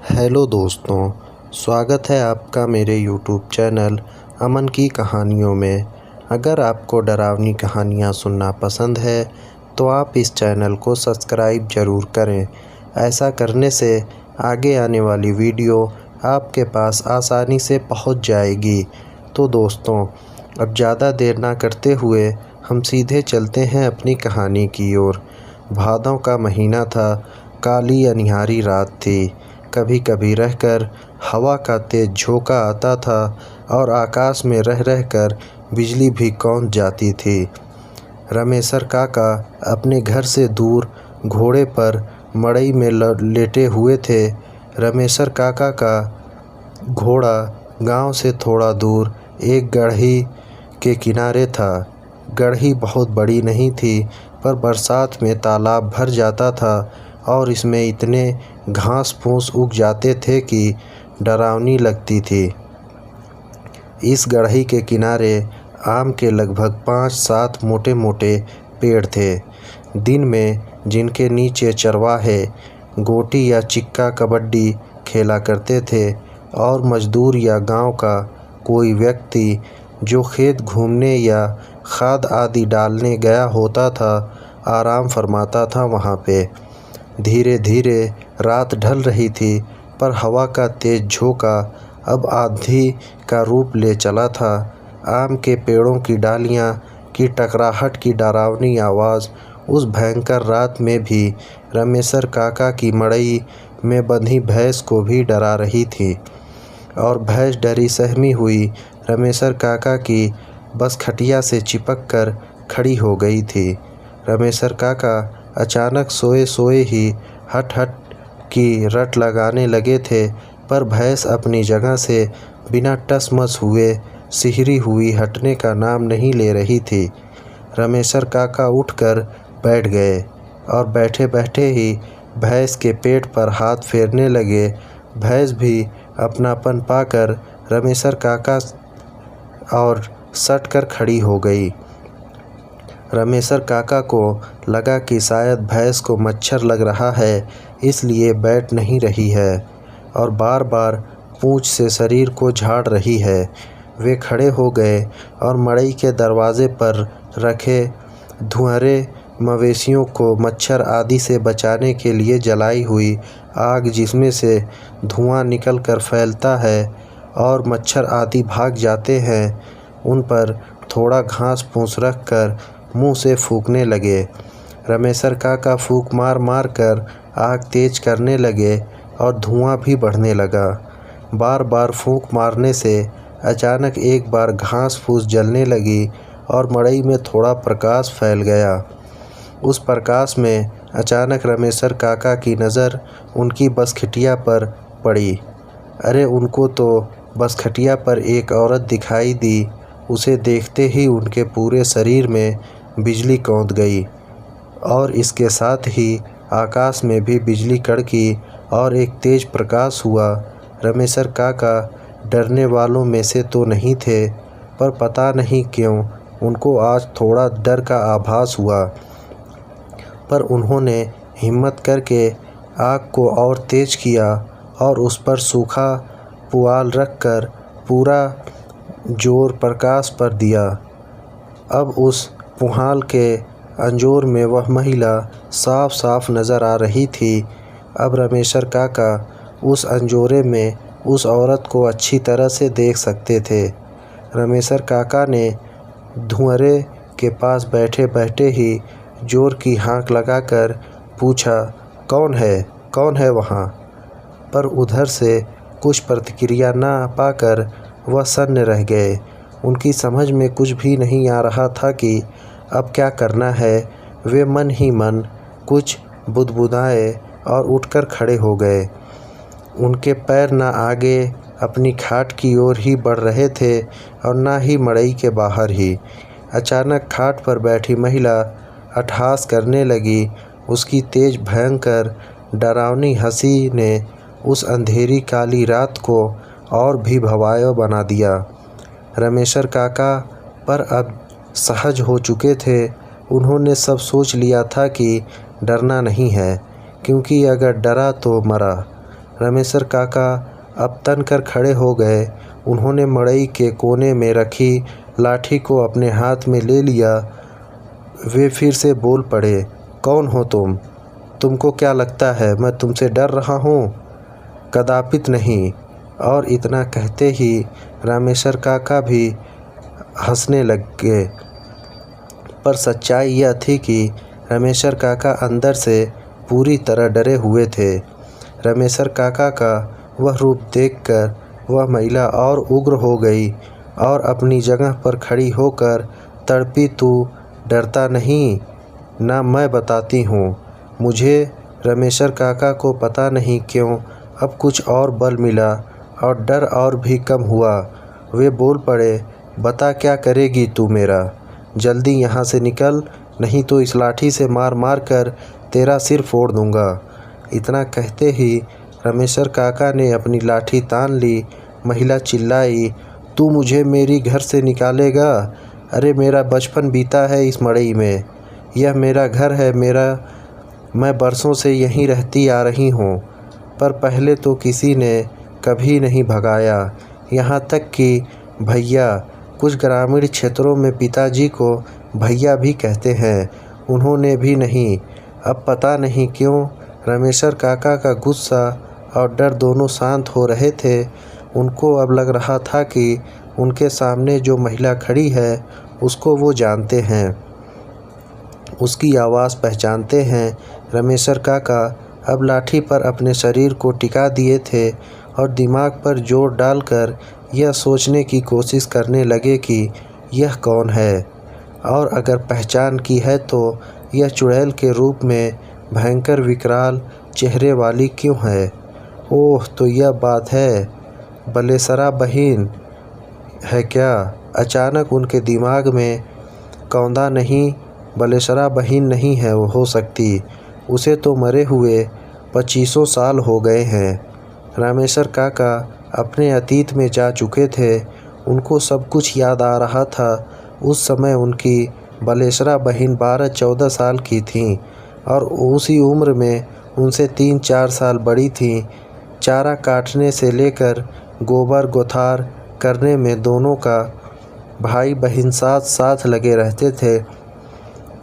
Hello दोस्तों, स्वागत है आपका मेरे यूट्यूब चैनल अमन की कहानियों में। अगर आपको डरावनी कहानियाँ सुनना पसंद है तो आप इस चैनल को सब्सक्राइब ज़रूर करें। ऐसा करने से आगे आने वाली वीडियो आपके पास आसानी से पहुंच जाएगी। तो दोस्तों, अब ज़्यादा देर ना करते हुए हम सीधे चलते हैं अपनी कहानी की ओर। भादों का महीना था, काली अनिहारी रात थी। कभी कभी रहकर हवा का तेज झोंका आता था और आकाश में रह रहकर बिजली भी कौंध जाती थी। रमेशर काका अपने घर से दूर घोड़े पर मड़ई में लेटे हुए थे। रमेशर काका का घोड़ा गांव से थोड़ा दूर एक गढ़ी के किनारे था। गढ़ी बहुत बड़ी नहीं थी, पर बरसात में तालाब भर जाता था और इसमें इतने घास फूस उग जाते थे कि डरावनी लगती थी। इस गढ़ी के किनारे आम के लगभग 5-7 मोटे मोटे पेड़ थे। दिन में जिनके नीचे चरवाहे गोटी या चिक्का कबड्डी खेला करते थे और मजदूर या गांव का कोई व्यक्ति जो खेत घूमने या खाद आदि डालने गया होता था आराम फरमाता था वहाँ पे। धीरे धीरे रात ढल रही थी, पर हवा का तेज झोंका अब आंधी का रूप ले चला था। आम के पेड़ों की डालियां की टकराहट की डरावनी आवाज़ उस भयंकर रात में भी रमेशर काका की मड़ई में बंधी भैंस को भी डरा रही थी। और भैंस डरी सहमी हुई रमेशर काका की बस खटिया से चिपक कर खड़ी हो गई थी। रमेशर काका अचानक सोए सोए ही हट हट की रट लगाने लगे थे, पर भैंस अपनी जगह से बिना टस मस हुए सिहरी हुई हटने का नाम नहीं ले रही थी। रमेशर काका उठकर बैठ गए और बैठे बैठे ही भैंस के पेट पर हाथ फेरने लगे। भैंस भी अपनापन पाकर रमेशर काका और सट कर खड़ी हो गई। रमेशर काका को लगा कि शायद भैंस को मच्छर लग रहा है, इसलिए बैठ नहीं रही है और बार बार पूंछ से शरीर को झाड़ रही है। वे खड़े हो गए और मड़ई के दरवाजे पर रखे धुआंरे मवेशियों को मच्छर आदि से बचाने के लिए जलाई हुई आग, जिसमें से धुआं निकल कर फैलता है और मच्छर आदि भाग जाते हैं, उन पर थोड़ा घास फूस रख कर मुँह से फूंकने लगे। रमेशर काका फूंक मार मार कर आग तेज करने लगे और धुआं भी बढ़ने लगा। बार बार फूंक मारने से अचानक एक बार घास फूस जलने लगी और मड़ई में थोड़ा प्रकाश फैल गया। उस प्रकाश में अचानक रमेशर काका की नज़र उनकी बसखटिया पर पड़ी। अरे, उनको तो बसखटिया पर एक औरत दिखाई दी। उसे देखते ही उनके पूरे शरीर में बिजली कौंध गई और इसके साथ ही आकाश में भी बिजली कड़की और एक तेज प्रकाश हुआ। रमेशर काका डरने वालों में से तो नहीं थे, पर पता नहीं क्यों उनको आज थोड़ा डर का आभास हुआ। पर उन्होंने हिम्मत करके आग को और तेज किया और उस पर सूखा पुआल रखकर पूरा जोर प्रकाश पर दिया। अब उस पुआल के अंजोर में वह महिला साफ साफ नज़र आ रही थी। अब रमेशर काका उस अंजोरे में उस औरत को अच्छी तरह से देख सकते थे। रमेशर काका ने धुआंरे के पास बैठे बैठे ही जोर की हाँक लगाकर पूछा, कौन है वहाँ? पर उधर से कुछ प्रतिक्रिया ना पाकर वह सन्न रह गए। उनकी समझ में कुछ भी नहीं आ रहा था कि अब क्या करना है। वे मन ही मन कुछ बुदबुदाए और उठकर खड़े हो गए। उनके पैर ना आगे अपनी खाट की ओर ही बढ़ रहे थे और ना ही मड़ई के बाहर ही। अचानक खाट पर बैठी महिला अट्टहास करने लगी। उसकी तेज भयंकर डरावनी हंसी ने उस अंधेरी काली रात को और भी भयावह बना दिया। रमेशर काका पर अब सहज हो चुके थे। उन्होंने सब सोच लिया था कि डरना नहीं है, क्योंकि अगर डरा तो मरा। रामेश्वर काका अब तन कर खड़े हो गए। उन्होंने मड़ई के कोने में रखी लाठी को अपने हाथ में ले लिया। वे फिर से बोल पड़े, कौन हो तुम? तुमको क्या लगता है मैं तुमसे डर रहा हूँ? कदापित नहीं। और इतना कहते ही रामेश्वर काका भी हंसने लगे। पर सच्चाई यह थी कि रामेश्वर काका अंदर से पूरी तरह डरे हुए थे। रामेश्वर काका का वह रूप देखकर वह महिला और उग्र हो गई और अपनी जगह पर खड़ी होकर तड़पी, तू डरता नहीं ना? मैं बताती हूँ। मुझे रामेश्वर काका को पता नहीं क्यों अब कुछ और बल मिला और डर और भी कम हुआ। वे बोल पड़े, बता क्या करेगी तू मेरा? जल्दी यहाँ से निकल, नहीं तो इस लाठी से मार मार कर तेरा सिर फोड़ दूँगा। इतना कहते ही रामेश्वर काका ने अपनी लाठी तान ली। महिला चिल्लाई, तू मुझे मेरी घर से निकालेगा? अरे मेरा बचपन बीता है इस मड़ई में। यह मेरा घर है, मैं बरसों से यहीं रहती आ रही हूँ। पर पहले तो किसी ने कभी नहीं भगाया, यहाँ तक कि भैया, कुछ ग्रामीण क्षेत्रों में पिताजी को भैया भी कहते हैं, उन्होंने भी नहीं। अब पता नहीं क्यों रामेश्वर काका का गुस्सा और डर दोनों शांत हो रहे थे। उनको अब लग रहा था कि उनके सामने जो महिला खड़ी है उसको वो जानते हैं, उसकी आवाज़ पहचानते हैं। रामेश्वर काका अब लाठी पर अपने शरीर को टिका दिए थे और दिमाग पर जोर डालकर यह सोचने की कोशिश करने लगे कि यह कौन है, और अगर पहचान की है तो यह चुड़ैल के रूप में भयंकर विकराल चेहरे वाली क्यों है? ओह, तो यह बात है, बलेसरा बहन है क्या? अचानक उनके दिमाग में कौंधा, नहीं, बलेसरा बहन नहीं है वो हो सकती, उसे तो मरे हुए 25 साल हो गए हैं। रामेश्वर काका अपने अतीत में जा चुके थे, उनको सब कुछ याद आ रहा था। उस समय उनकी बलेसरा बहन 12-14 साल की थीं और उसी उम्र में उनसे 3-4 साल बड़ी थीं। चारा काटने से लेकर गोबर गोथार करने में दोनों का भाई बहन साथ साथ लगे रहते थे।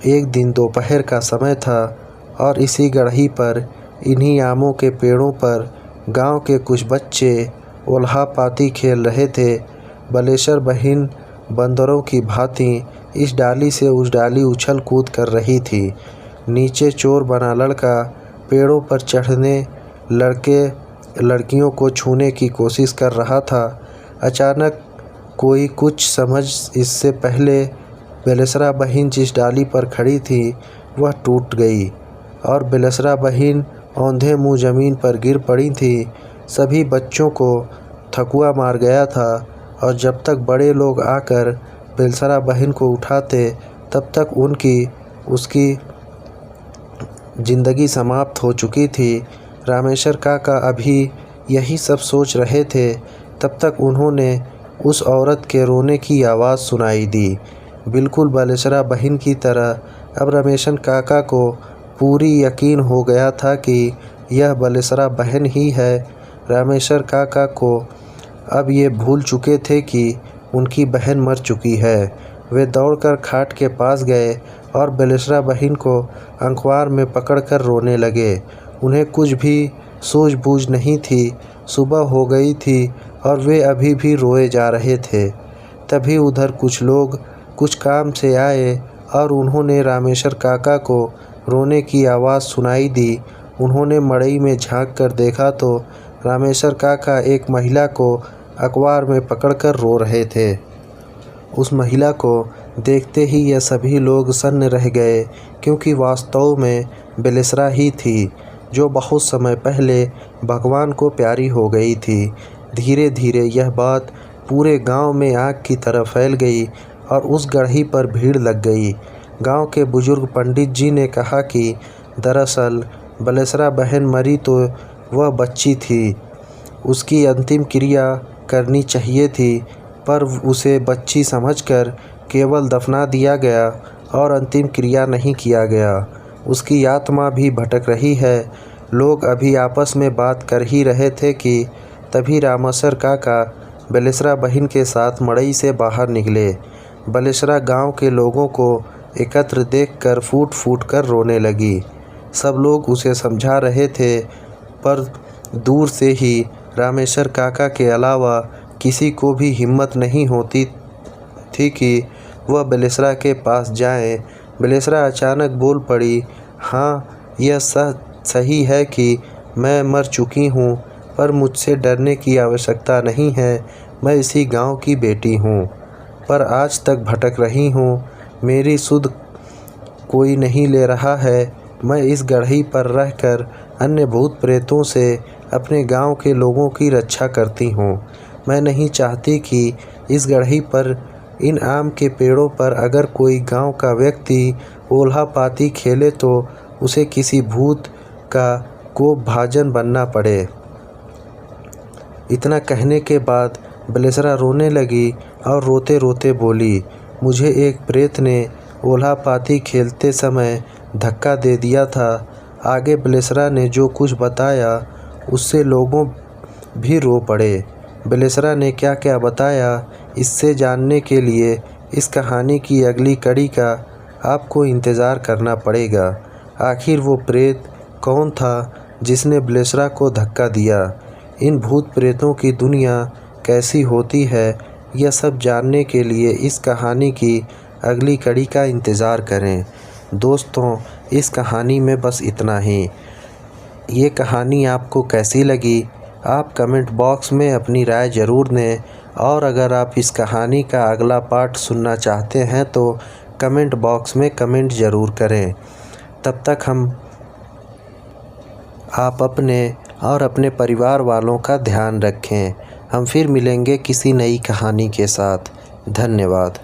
एक दिन दोपहर का समय था और इसी गढ़ी पर, इन्हीं आमों के पेड़ों पर गांव के कुछ बच्चे ओल्हा पाती खेल रहे थे। बलेसर बहन बंदरों की भांति इस डाली से उस डाली उछल कूद कर रही थी। नीचे चोर बना लड़का पेड़ों पर चढ़ने लड़कियों को छूने की कोशिश कर रहा था। अचानक कोई कुछ समझ इससे पहले बलेसरा बहन जिस डाली पर खड़ी थी वह टूट गई और बलेसरा बहन औंधे मुँह ज़मीन पर गिर पड़ी थी। सभी बच्चों को थकुआ मार गया था और जब तक बड़े लोग आकर बलेसरा बहन को उठाते तब तक उसकी ज़िंदगी समाप्त हो चुकी थी। रामेश्वर काका अभी यही सब सोच रहे थे, तब तक उन्होंने उस औरत के रोने की आवाज़ सुनाई दी, बिल्कुल बलेसरा बहन की तरह। अब रामेश्वर काका को पूरी यकीन हो गया था कि यह बलेसरा बहन ही है। रामेश्वर काका को अब ये भूल चुके थे कि उनकी बहन मर चुकी है। वे दौड़कर खाट के पास गए और बलेसरा बहन को अखबार में पकड़कर रोने लगे। उन्हें कुछ भी सूझबूझ नहीं थी। सुबह हो गई थी और वे अभी भी रोए जा रहे थे। तभी उधर कुछ लोग कुछ काम से आए और उन्होंने रामेश्वर काका को रोने की आवाज़ सुनाई दी। उन्होंने मड़ई में झांक कर देखा तो रामेश्वर काका एक महिला को अखबार में पकड़कर रो रहे थे। उस महिला को देखते ही यह सभी लोग सन्न रह गए, क्योंकि वास्तव में बलेसरा ही थी जो बहुत समय पहले भगवान को प्यारी हो गई थी। धीरे धीरे यह बात पूरे गांव में आग की तरह फैल गई और उस गढ़ी पर भीड़ लग गई। गांव के बुजुर्ग पंडित जी ने कहा कि दरअसल बलेसरा बहन मरी तो वह बच्ची थी, उसकी अंतिम क्रिया करनी चाहिए थी, पर उसे बच्ची समझकर केवल दफना दिया गया और अंतिम क्रिया नहीं किया गया। उसकी आत्मा भी भटक रही है। लोग अभी आपस में बात कर ही रहे थे कि तभी रामेश्वर काका बलेश्रा बहन के साथ मड़ई से बाहर निकले। बलेश्रा गांव के लोगों को एकत्र देखकर फूट फूट कर रोने लगी। सब लोग उसे समझा रहे थे, पर दूर से ही रामेश्वर काका के अलावा किसी को भी हिम्मत नहीं होती थी कि वह बलेश्रा के पास जाए। बलेश्रा अचानक बोल पड़ी, हाँ, यह सही है कि मैं मर चुकी हूँ, पर मुझसे डरने की आवश्यकता नहीं है। मैं इसी गांव की बेटी हूँ, पर आज तक भटक रही हूँ। मेरी सुध कोई नहीं ले रहा है। मैं इस गढ़ी पर रहकर अन्य भूत प्रेतों से अपने गांव के लोगों की रक्षा करती हूँ। मैं नहीं चाहती कि इस गढ़ी पर इन आम के पेड़ों पर अगर कोई गांव का व्यक्ति ओल्हा पाती खेले तो उसे किसी भूत को भाजन बनना पड़े। इतना कहने के बाद बलेश्रा रोने लगी और रोते रोते बोली, मुझे एक प्रेत ने ओल्हा पाती खेलते समय धक्का दे दिया था। आगे बलेश्रा ने जो कुछ बताया उससे लोगों भी रो पड़े। बलेश्रा ने क्या क्या बताया, इससे जानने के लिए इस कहानी की अगली कड़ी का आपको इंतज़ार करना पड़ेगा। आखिर वो प्रेत कौन था जिसने बलेश्रा को धक्का दिया? इन भूत प्रेतों की दुनिया कैसी होती है, यह सब जानने के लिए इस कहानी की अगली कड़ी का इंतज़ार करें। दोस्तों, इस कहानी में बस इतना ही। ये कहानी आपको कैसी लगी, आप कमेंट बॉक्स में अपनी राय ज़रूर दें, और अगर आप इस कहानी का अगला पार्ट सुनना चाहते हैं तो कमेंट बॉक्स में कमेंट ज़रूर करें। तब तक आप अपने और अपने परिवार वालों का ध्यान रखें। हम फिर मिलेंगे किसी नई कहानी के साथ। धन्यवाद।